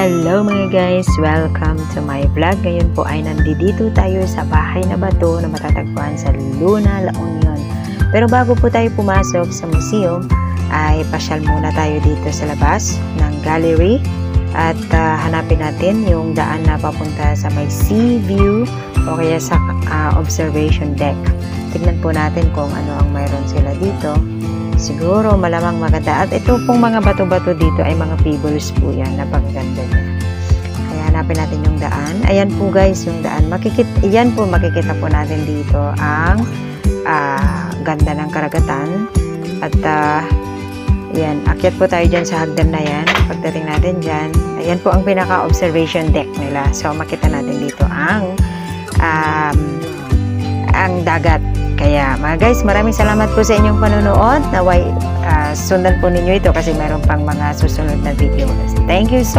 Hello mga guys! Welcome to my vlog. Ngayon po ay nandito tayo sa bahay na bato na matatagpuan sa Luna, La Union. Pero bago po tayo pumasok sa museum, ay pasyal muna tayo dito sa labas ng gallery at hanapin natin yung daan na papunta sa may sea view o kaya sa observation deck. Tignan po natin kung ano ang mayroon sila dito. Siguro malamang maganda. At ito pong mga bato-bato dito ay mga pebbles po yan. Napakaganda niya. Kaya hanapin natin yung daan. Ayan po guys yung daan. Yan po makikita po natin dito ang ganda ng karagatan. At yan, akyat po tayo dyan sa hagdan na yan. Pagdating natin dyan, ayan po ang pinaka-observation deck nila. So makita natin dito ang dagat. Kaya mga guys, maraming salamat po sa inyong panonood. Naway sundan po ninyo ito kasi meron pang mga susunod na video. Thank you so much.